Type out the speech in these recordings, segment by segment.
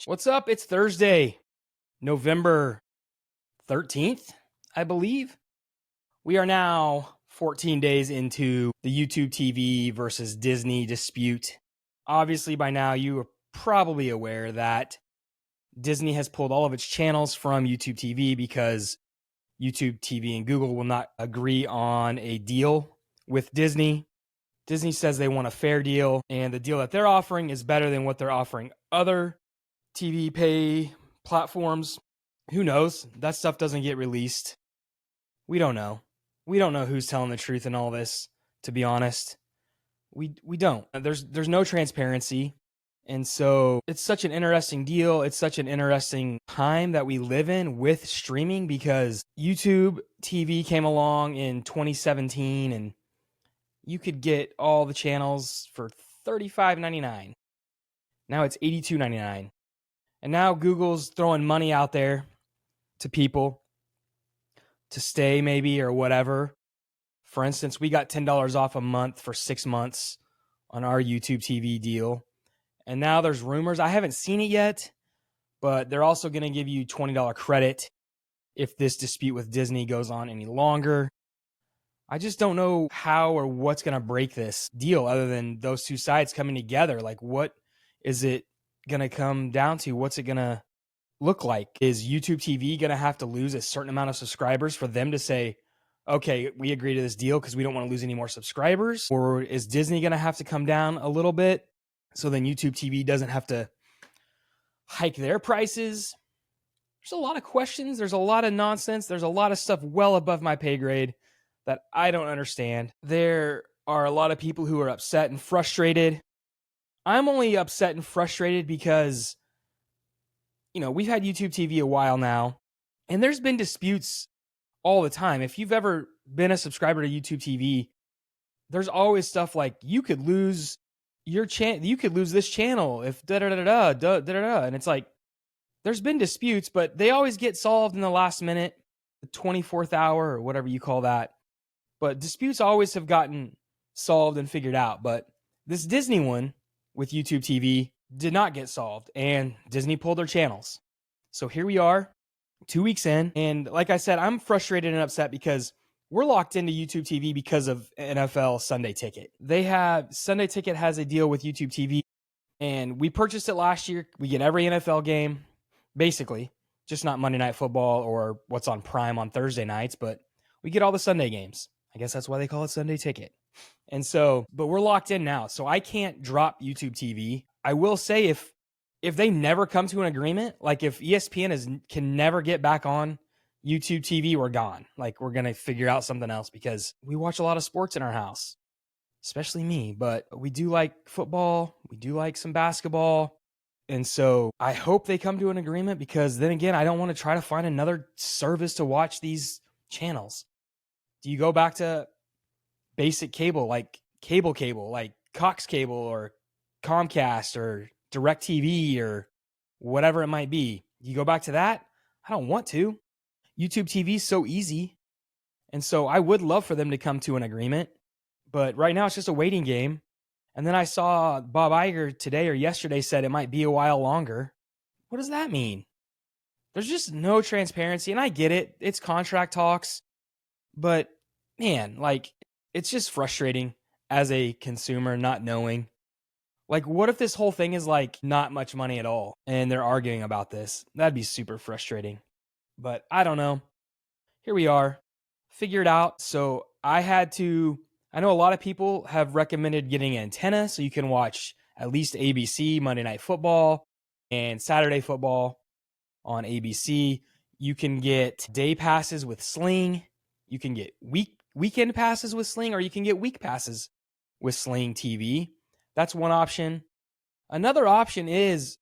What's up? It's Thursday, November 13th, I believe. We are now 14 days into the YouTube TV versus Disney dispute. Obviously, by now, you are probably aware that Disney has pulled all of its channels from YouTube TV because YouTube TV and Google will not agree on a deal with Disney. Disney says they want a fair deal, and the deal that they're offering is better than what they're offering other TV pay platforms. Who knows? That stuff doesn't get released. We don't know. We don't know who's telling the truth in all this, to be honest. We don't. There's no transparency. And so it's such an interesting deal. It's such an interesting time that we live in with streaming because YouTube TV came along in 2017 and you could get all the channels for $35.99. Now it's $82.99. And now Google's throwing money out there to people to stay maybe or whatever. For instance, we got $10 off a month for 6 months on our YouTube TV deal. And now there's rumors. I haven't seen it yet, but they're also going to give you $20 credit if this dispute with Disney goes on any longer. I just don't know how or what's going to break this deal other than those two sides coming together. Like, what is it going to come down to? What's it going to look like? Is YouTube TV going to have to lose a certain amount of subscribers for them to say, okay, we agree to this deal because we don't want to lose any more subscribers? Or is Disney going to have to come down a little bit so then YouTube TV doesn't have to hike their prices? There's a lot of questions. There's a lot of nonsense. There's a lot of stuff well above my pay grade that I don't understand. There are a lot of people who are upset and frustrated. I'm only upset and frustrated because, we've had YouTube TV a while now, and there's been disputes all the time. If you've ever been a subscriber to YouTube TV, there's always stuff like you could lose your you could lose this channel if da-da-da-da-da, and it's like, there's been disputes, but they always get solved in the last minute, the 24th hour or whatever you call that. But disputes always have gotten solved and figured out. But this Disney one with YouTube TV did not get solved, and Disney pulled their channels. So here we are, 2 weeks in. And like I said, I'm frustrated and upset because we're locked into YouTube TV because of NFL Sunday Ticket. Sunday Ticket has a deal with YouTube TV, and we purchased it last year. We get every NFL game, basically, just not Monday Night Football or what's on Prime on Thursday nights, but we get all the Sunday games. I guess that's why they call it Sunday Ticket. And so, but we're locked in now, so I can't drop YouTube TV. I will say if they never come to an agreement, like if ESPN can never get back on YouTube TV, we're gone. Like, we're going to figure out something else because we watch a lot of sports in our house, especially me, but we do like football. We do like some basketball. And so I hope they come to an agreement because then again, I don't want to try to find another service to watch these channels. Do you go back to basic cable, like cable, like Cox Cable or Comcast or DirecTV or whatever it might be? You go back to that? I don't want to. YouTube TV is so easy. And so I would love for them to come to an agreement. But right now it's just a waiting game. And then I saw Bob Iger today or yesterday said it might be a while longer. What does that mean? There's just no transparency. And I get it. It's contract talks. But man, like, it's just frustrating as a consumer not knowing. Like, what if this whole thing is like not much money at all and they're arguing about this? That'd be super frustrating. But I don't know. Here we are. Figure it out. So I know a lot of people have recommended getting an antenna so you can watch at least ABC, Monday Night Football, and Saturday football on ABC. You can get day passes with Sling. You can get weekend passes with Sling, or you can get week passes with Sling TV. That's one option. Another option is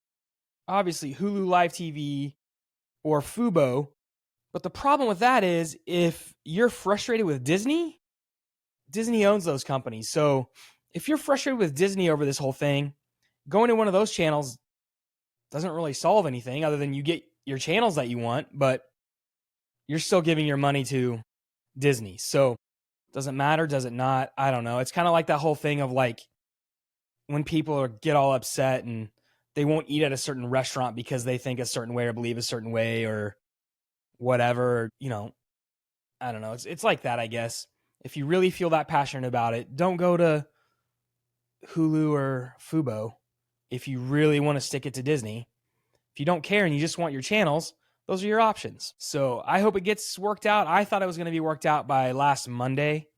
obviously Hulu Live TV or Fubo. But the problem with that is if you're frustrated with Disney owns those companies. So if you're frustrated with Disney over this whole thing, going to one of those channels doesn't really solve anything other than you get your channels that you want, but you're still giving your money to Disney. So does it matter? Does it not? I don't know. It's kind of like that whole thing of like when people get all upset and they won't eat at a certain restaurant because they think a certain way or believe a certain way or whatever, I don't know. It's like that, I guess. If you really feel that passionate about it, don't go to Hulu or Fubo. If you really want to stick it to Disney, if you don't care and you just want your channels, those are your options. So I hope it gets worked out. I thought it was going to be worked out by last Monday.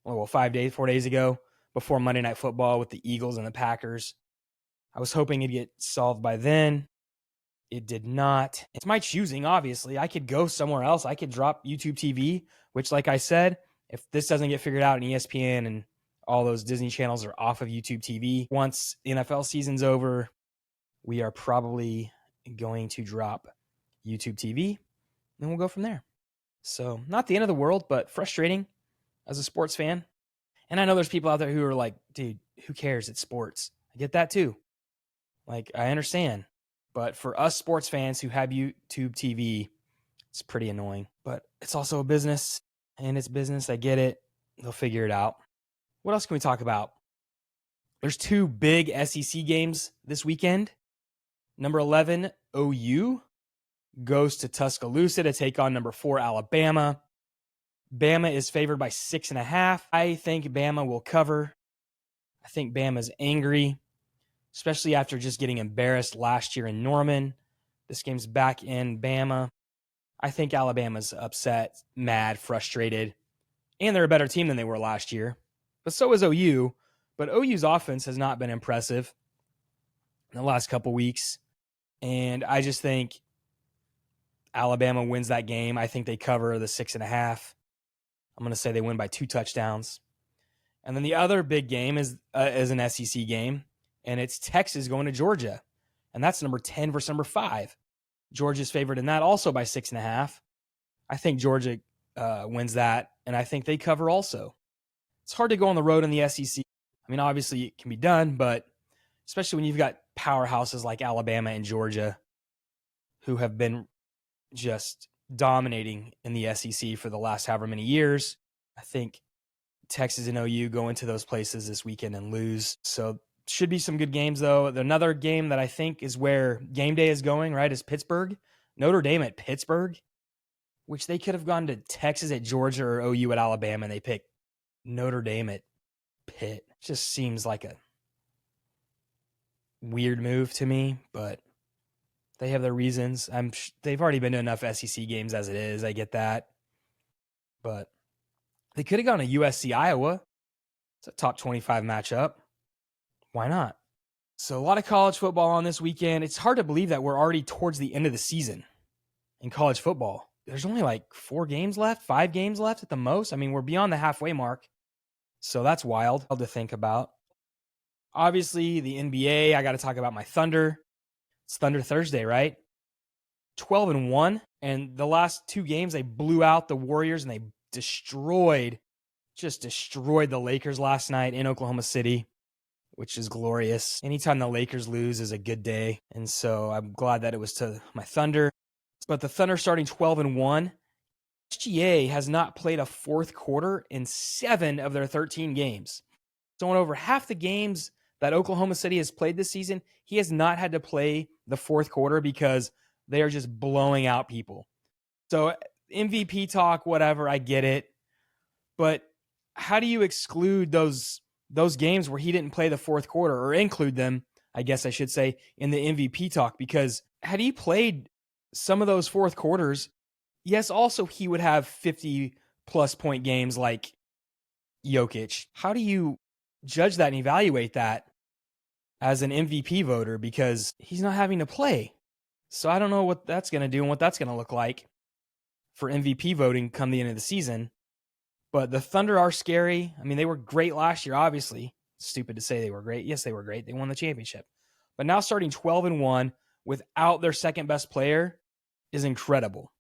Well, 4 days ago, before Monday Night Football with the Eagles and the Packers. I was hoping it'd get solved by then. It did not. It's my choosing, obviously. I could go somewhere else. I could drop YouTube TV, which, like I said, if this doesn't get figured out in ESPN and all those Disney channels are off of YouTube TV, once the NFL season's over, we are probably going to drop YouTube TV, and we'll go from there. So, not the end of the world, but frustrating as a sports fan. And I know there's people out there who are like, dude, who cares? It's sports. I get that too. Like, I understand. But for us sports fans who have YouTube TV, it's pretty annoying. But it's also a business, and it's business. I get it. They'll figure it out. What else can we talk about? There's 2 big SEC games this weekend. Number 11, OU, goes to Tuscaloosa to take on number 4, Alabama. Bama is favored by 6.5. I think Bama will cover. I think Bama's angry, especially after just getting embarrassed last year in Norman. This game's back in Bama. I think Alabama's upset, mad, frustrated, and they're a better team than they were last year. But so is OU. But OU's offense has not been impressive in the last couple weeks. And I just think Alabama wins that game. I think they cover the 6.5. I'm going to say they win by 2 touchdowns. And then the other big game is an SEC game, and it's Texas going to Georgia. And that's number 10 versus number 5. Georgia's favored in that also by 6.5. I think Georgia wins that, and I think they cover also. It's hard to go on the road in the SEC. I mean, obviously it can be done, but especially when you've got powerhouses like Alabama and Georgia who have been just dominating in the SEC for the last however many years. I think Texas and OU go into those places this weekend and lose. So should be some good games, though. Another game that I think is where game day is going, right, is Pittsburgh. Notre Dame at Pittsburgh, which they could have gone to Texas at Georgia or OU at Alabama, and they picked Notre Dame at Pitt. It just seems like a weird move to me, but they have their reasons. They've already been to enough SEC games as it is. I get that. But they could have gone to USC Iowa. It's a top 25 matchup. Why not? So a lot of college football on this weekend. It's hard to believe that we're already towards the end of the season in college football. There's only like 4 games left, 5 games left at the most. I mean, we're beyond the halfway mark. So that's wild to think about. Obviously, the NBA, I got to talk about my Thunder. It's Thunder Thursday, right? 12-1. And the last 2 games, they blew out the Warriors and they destroyed the Lakers last night in Oklahoma City, which is glorious. Anytime the Lakers lose is a good day. And so I'm glad that it was to my Thunder. But the Thunder starting 12-1. SGA has not played a fourth quarter in 7 of their 13 games. So in over half the games that Oklahoma City has played this season, he has not had to play the fourth quarter because they are just blowing out people. So MVP talk, whatever, I get it. But how do you exclude those games where he didn't play the fourth quarter, or include them, I guess I should say, in the MVP talk? Because had he played some of those fourth quarters, yes, also he would have 50-plus point games like Jokic. How do you judge that and evaluate that as an MVP voter? Because he's not having to play. So I don't know what that's going to do and what that's going to look like for MVP voting come the end of the season. But the Thunder are scary. I mean, they were great last year, obviously. Stupid to say they were great. Yes, they were great. They won the championship. But now starting 12-1 without their second best player is incredible.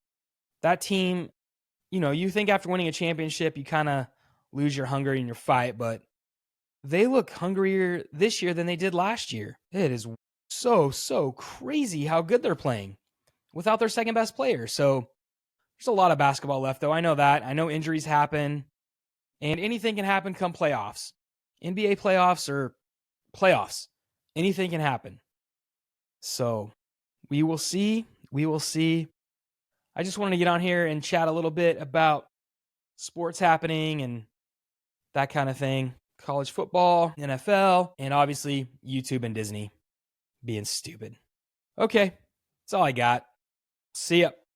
That team, you think after winning a championship, you kind of lose your hunger in your fight, but they look hungrier this year than they did last year. It is so crazy how good they're playing without their second best player. So there's a lot of basketball left, though. I know that. I know injuries happen, and anything can happen come playoffs. NBA playoffs or playoffs. Anything can happen. So we will see. We will see. I just wanted to get on here and chat a little bit about sports happening and that kind of thing. College football, NFL, and obviously YouTube and Disney being stupid. Okay, that's all I got. See ya.